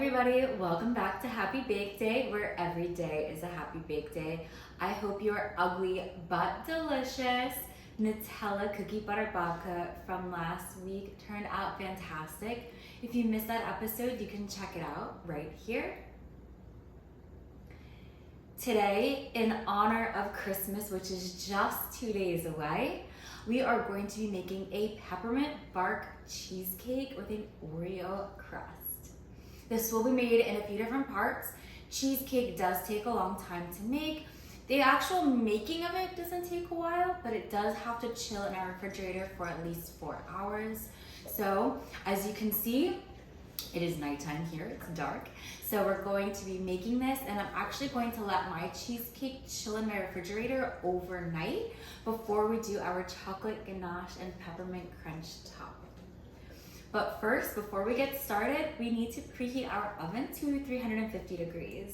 everybody, welcome back to Happy Bake Day, where every day is a happy bake day. I hope your ugly but delicious Nutella cookie butter babka from last week turned out fantastic. If you missed that episode, you can check it out right here. Today, in honor of Christmas, which is just 2 days away, we are going to be making a peppermint bark cheesecake with an Oreo crust. This will be made in a few different parts. Cheesecake does take a long time to make. The actual making of it doesn't take a while, but it does have to chill in our refrigerator for at least 4 hours. So, as you can see, it is nighttime here, it's dark. So we're going to be making this, and I'm actually going to let my cheesecake chill in my refrigerator overnight before we do our chocolate ganache and peppermint crunch topping. But first, before we get started, we need to preheat our oven to 350 degrees.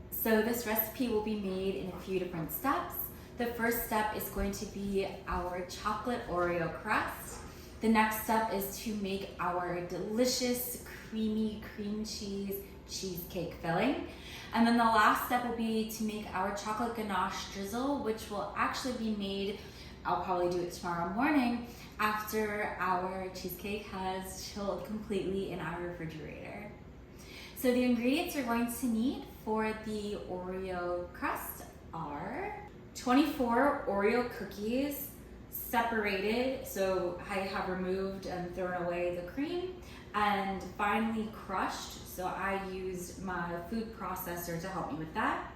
So this recipe will be made in a few different steps. The first step is going to be our chocolate Oreo crust. The next step is to make our delicious creamy cream cheese cheesecake filling. And then the last step will be to make our chocolate ganache drizzle, which will actually be made, I'll probably do it tomorrow morning after our cheesecake has chilled completely in our refrigerator. So the ingredients you're going to need for the Oreo crust are 24 Oreo cookies, separated, so I have removed and thrown away the cream, and finely crushed, so I used my food processor to help me with that.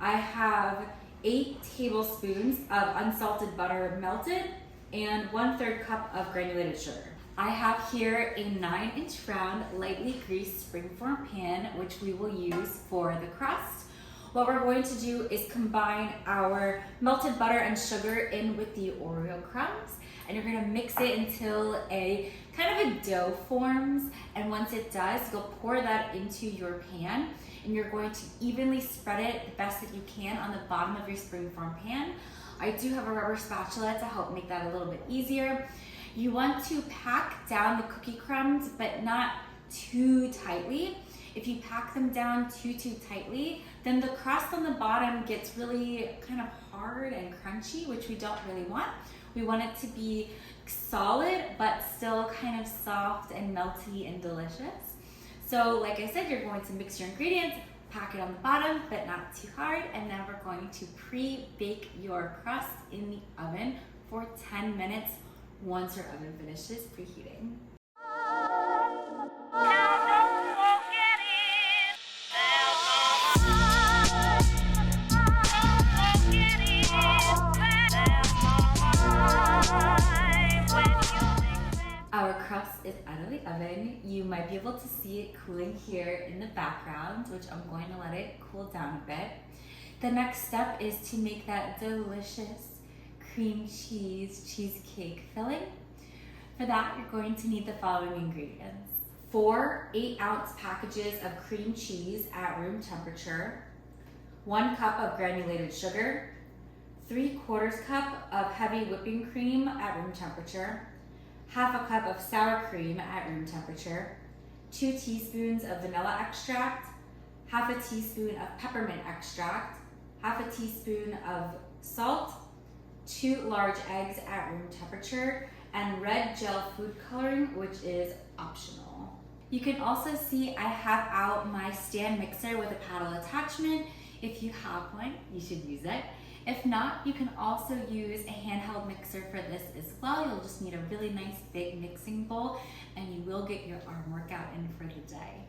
I have 8 tablespoons of unsalted butter melted and 1/3 cup of granulated sugar. I have here a 9-inch round, lightly greased springform pan, which we will use for the crust. What we're going to do is combine our melted butter and sugar in with the Oreo crumbs, and you're gonna mix it until a kind of a dough forms. And once it does, you'll pour that into your pan, and you're going to evenly spread it the best that you can on the bottom of your springform pan. I do have a rubber spatula to help make that a little bit easier. You want to pack down the cookie crumbs, but not too tightly. If you pack them down too tightly, then the crust on the bottom gets really kind of hard and crunchy, which we don't really want. We want it to be solid, but still kind of soft and melty and delicious. So like I said, you're going to mix your ingredients, pack it on the bottom, but not too hard, and then we're going to pre-bake your crust in the oven for 10 minutes once your oven finishes preheating. Our crust is out of the oven. You might be able to see it cooling here in the background, which I'm going to let it cool down a bit. The next step is to make that delicious cream cheese cheesecake filling. For that, you're going to need the following ingredients: 4 8-ounce packages of cream cheese at room temperature, 1 cup of granulated sugar, 3/4 cup of heavy whipping cream at room temperature, 1/2 cup of sour cream at room temperature, 2 teaspoons of vanilla extract, 1/2 teaspoon of peppermint extract, 1/2 teaspoon of salt, 2 large eggs at room temperature, and red gel food coloring, which is optional. You can also see I have out my stand mixer with a paddle attachment. If you have one, you should use it. If not, you can also use a handheld mixer for this as well. You'll just need a really nice big mixing bowl, and you will get your arm workout in for the day.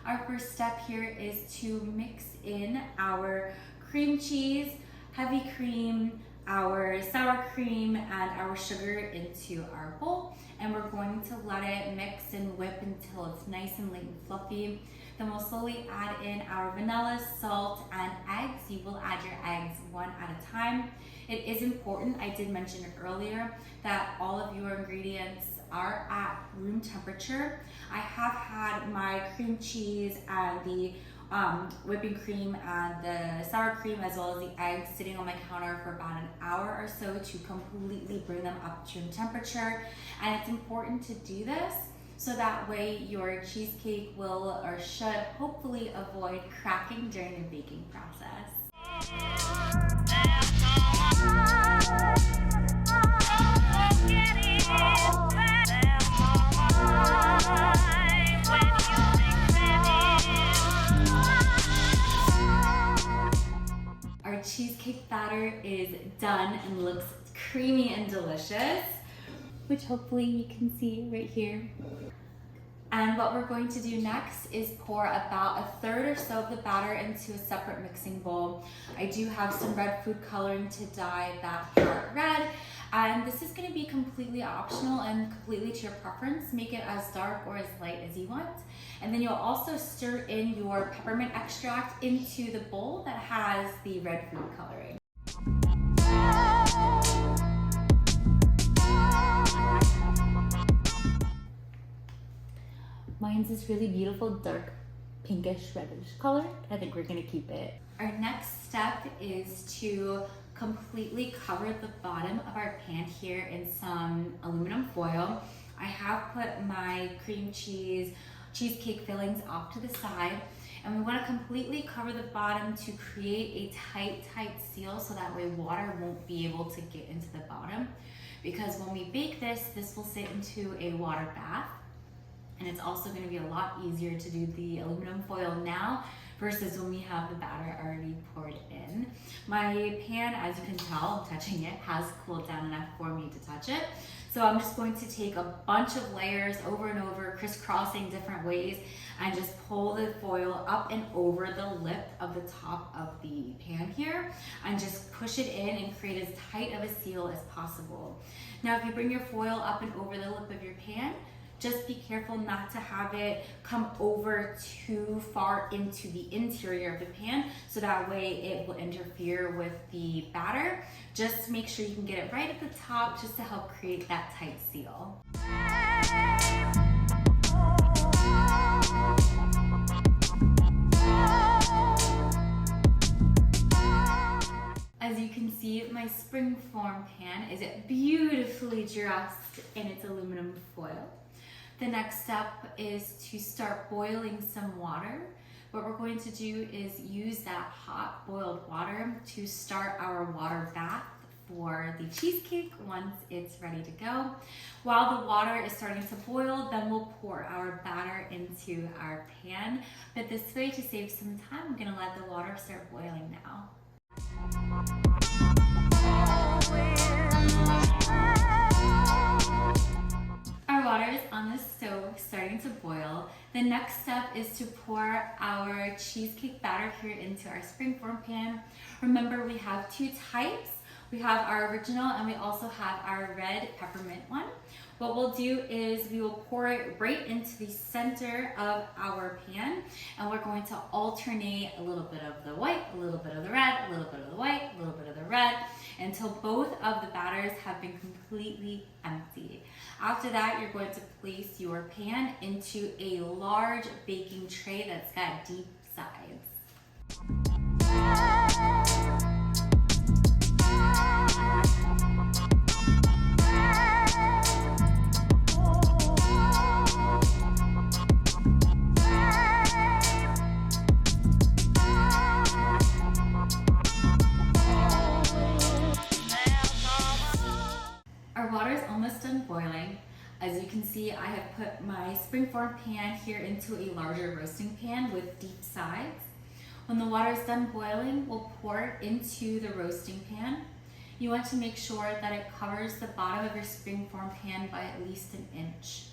Our first step here is to mix in our cream cheese, heavy cream, our sour cream, and our sugar into our bowl, and we're going to let it mix and whip until it's nice and light and fluffy. Then we'll slowly add in our vanilla, salt, and eggs. You will add your eggs one at a time. It is important, I did mention it earlier, that all of your ingredients are at room temperature. I have had my cream cheese and the whipping cream and the sour cream as well as the eggs sitting on my counter for about an hour or so to completely bring them up to room temperature. And it's important to do this so that way your cheesecake will or should hopefully avoid cracking during the baking process. Our cheesecake batter is done and looks creamy and delicious, which hopefully you can see right here. And what we're going to do next is pour about a third or so of the batter into a separate mixing bowl. I do have some red food coloring to dye that part red, and this is going to be completely optional and completely to your preference. Make it as dark or as light as you want. And then you'll also stir in your peppermint extract into the bowl that has the red food coloring. Mine's this really beautiful dark pinkish reddish color. I think we're gonna keep it. Our next step is to completely cover the bottom of our pan here in some aluminum foil. I have put my cream cheese cheesecake fillings off to the side, and we want to completely cover the bottom to create a tight seal so that way water won't be able to get into the bottom, because when we bake this will sit into a water bath, and it's also going to be a lot easier to do the aluminum foil now versus when we have the batter already poured in. My pan, as you can tell, I'm touching it, has cooled down enough for me to touch it. So I'm just going to take a bunch of layers over and over, crisscrossing different ways, and just pull the foil up and over the lip of the top of the pan here, and just push it in and create as tight of a seal as possible. Now, if you bring your foil up and over the lip of your pan, just be careful not to have it come over too far into the interior of the pan, so that way it will interfere with the batter. Just make sure you can get it right at the top just to help create that tight seal. As you can see, my springform pan is beautifully dressed in its aluminum foil. The next step is to start boiling some water. What we're going to do is use that hot boiled water to start our water bath for the cheesecake once it's ready to go. While the water is starting to boil, then we'll pour our batter into our pan. But this way, to save some time, I'm gonna let the water start boiling now. Our water is on the stove starting to boil. The next step is to pour our cheesecake batter here into our springform pan. Remember, we have two types. We have our original and we also have our red peppermint one. What we'll do is we will pour it right into the center of our pan, and we're going to alternate a little bit of the white, a little bit of the red, a little bit of the white, a little bit of the red, until both of the batters have been completely empty. After that, you're going to place your pan into a large baking tray that's got deep sides. Our water is almost done boiling. As you can see, I have put my springform pan here into a larger roasting pan with deep sides. When the water is done boiling, we'll pour it into the roasting pan. You want to make sure that it covers the bottom of your springform pan by at least an inch.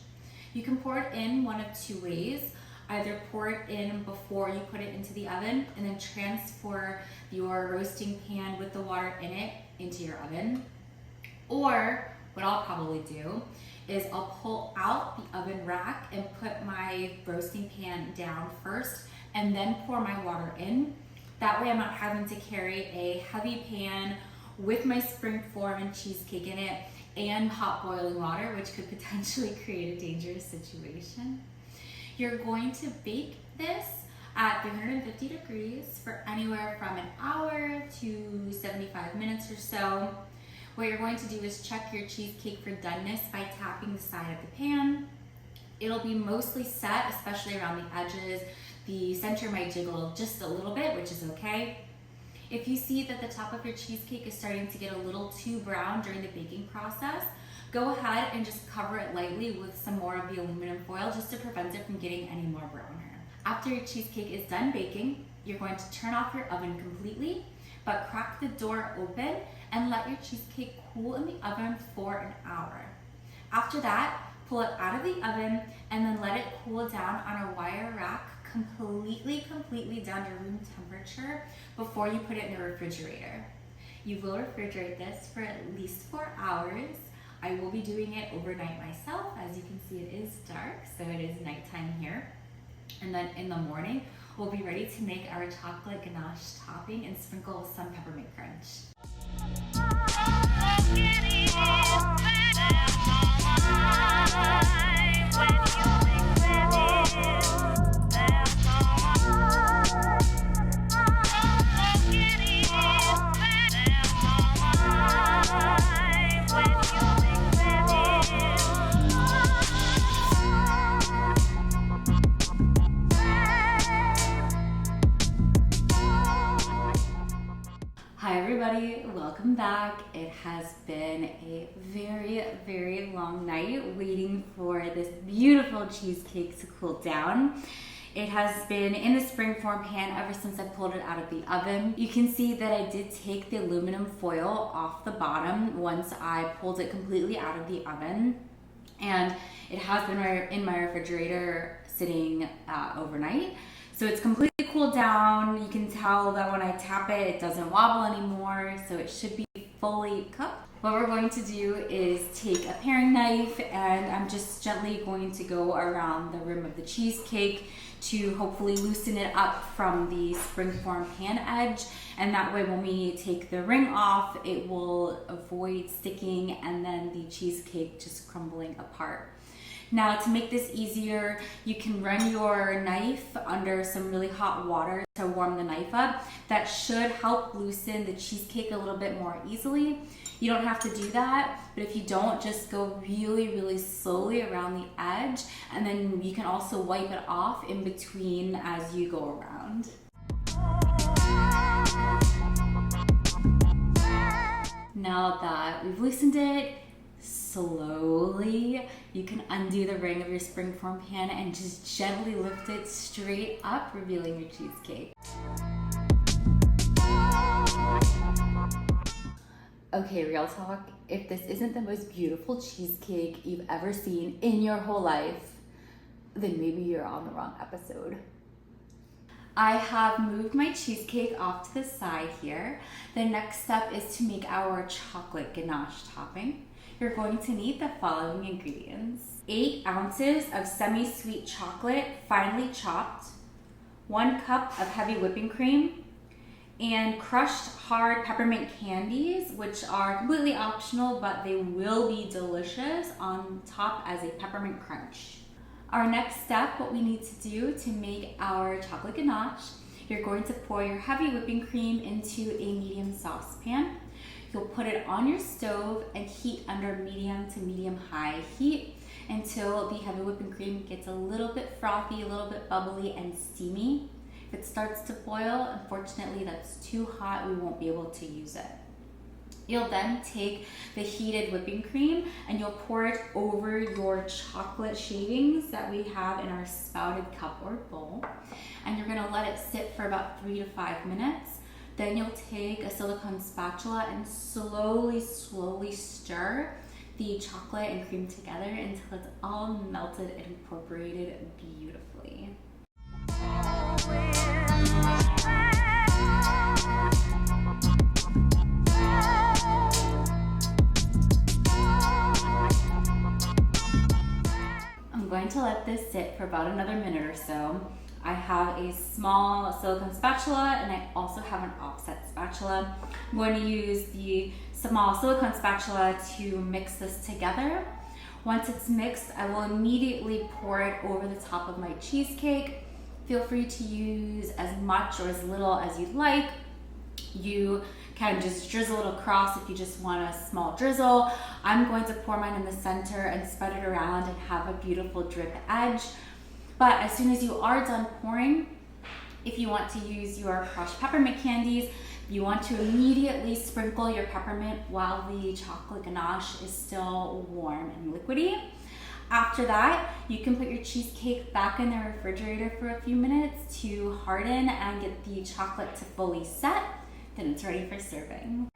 You can pour it in one of two ways. Either pour it in before you put it into the oven and then transfer your roasting pan with the water in it into your oven. Or what I'll probably do is I'll pull out the oven rack and put my roasting pan down first and then pour my water in. That way I'm not having to carry a heavy pan with my springform and cheesecake in it and hot boiling water, which could potentially create a dangerous situation. You're going to bake this at 350 degrees for anywhere from an hour to 75 minutes or so. What you're going to do is check your cheesecake for doneness by tapping the side of the pan. It'll be mostly set, especially around the edges. The center might jiggle just a little bit, which is okay. If you see that the top of your cheesecake is starting to get a little too brown during the baking process, go ahead and just cover it lightly with some more of the aluminum foil just to prevent it from getting any more browner. After your cheesecake is done baking, you're going to turn off your oven completely, but crack the door open and let your cheesecake cool in the oven for an hour. After that, pull it out of the oven and then let it cool down on a wire rack completely down to room temperature before you put it in the refrigerator. You will refrigerate this for at least 4 hours. I will be doing it overnight myself. As you can see, it is dark, so it is nighttime here. And then in the morning, we'll be ready to make our chocolate ganache topping and sprinkle with some peppermint crunch. Hi everybody, welcome back. It has been a very long night waiting for this beautiful cheesecake to cool down. It has been in the springform pan ever since I pulled it out of the oven. You can see that I did take the aluminum foil off the bottom once I pulled it completely out of the oven. And it has been in my refrigerator sitting overnight. So it's completely cooled down. You can tell that when I tap it, it doesn't wobble anymore. So it should be fully cooked. What we're going to do is take a paring knife and I'm just gently going to go around the rim of the cheesecake to hopefully loosen it up from the springform pan edge. And that way when we take the ring off, it will avoid sticking and then the cheesecake just crumbling apart. Now to make this easier, you can run your knife under some really hot water to warm the knife up. That should help loosen the cheesecake a little bit more easily. You don't have to do that, but if you don't, just go really slowly around the edge, and then you can also wipe it off in between as you go around. Now that we've loosened it, slowly you can undo the ring of your springform pan and just gently lift it straight up, revealing your cheesecake. Okay, real talk, if this isn't the most beautiful cheesecake you've ever seen in your whole life, then maybe you're on the wrong episode. I have moved my cheesecake off to the side here. The next step is to make our chocolate ganache topping. You're going to need the following ingredients: 8 ounces of semi-sweet chocolate, finely chopped, 1 cup of heavy whipping cream, and crushed hard peppermint candies, which are completely optional, but they will be delicious on top as a peppermint crunch. Our next step, what we need to do to make our chocolate ganache, you're going to pour your heavy whipping cream into a medium saucepan. You'll put it on your stove and heat under medium to medium high heat until the heavy whipping cream gets a little bit frothy, a little bit bubbly and steamy. If it starts to boil, unfortunately that's too hot, we won't be able to use it. You'll then take the heated whipping cream and you'll pour it over your chocolate shavings that we have in our spouted cup or bowl. And you're gonna let it sit for about 3 to 5 minutes. Then you'll take a silicone spatula and slowly stir the chocolate and cream together until it's all melted and incorporated beautifully. I'm going to let this sit for about another minute or so. I have a small silicone spatula and I also have an offset spatula. I'm going to use the small silicone spatula to mix this together. Once it's mixed, I will immediately pour it over the top of my cheesecake. Feel free to use as much or as little as you'd like. You can just drizzle it across if you just want a small drizzle. I'm going to pour mine in the center and spread it around and have a beautiful drip edge. But as soon as you are done pouring, if you want to use your crushed peppermint candies, you want to immediately sprinkle your peppermint while the chocolate ganache is still warm and liquidy. After that, you can put your cheesecake back in the refrigerator for a few minutes to harden and get the chocolate to fully set. Then it's ready for serving.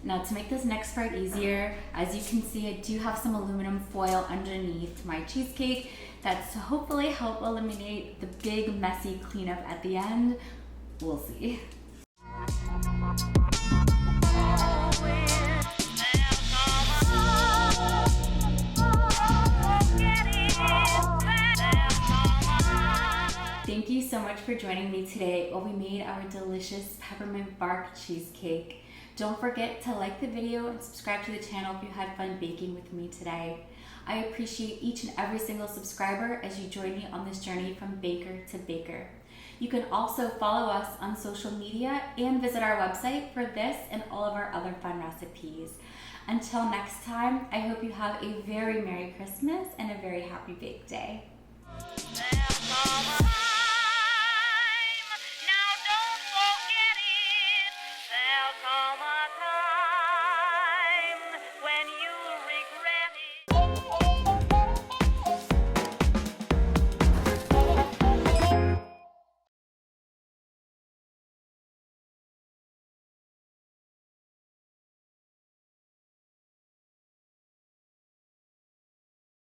Now to make this next part easier, as you can see, I do have some aluminum foil underneath my cheesecake. That's to hopefully help eliminate the big messy cleanup at the end. We'll see. Thank you so much for joining me today while we made our delicious peppermint bark cheesecake. Don't forget to like the video and subscribe to the channel if you had fun baking with me today. I appreciate each and every single subscriber as you join me on this journey from baker to baker. You can also follow us on social media and visit our website for this and all of our other fun recipes. Until next time, I hope you have a very Merry Christmas and a very happy bake day.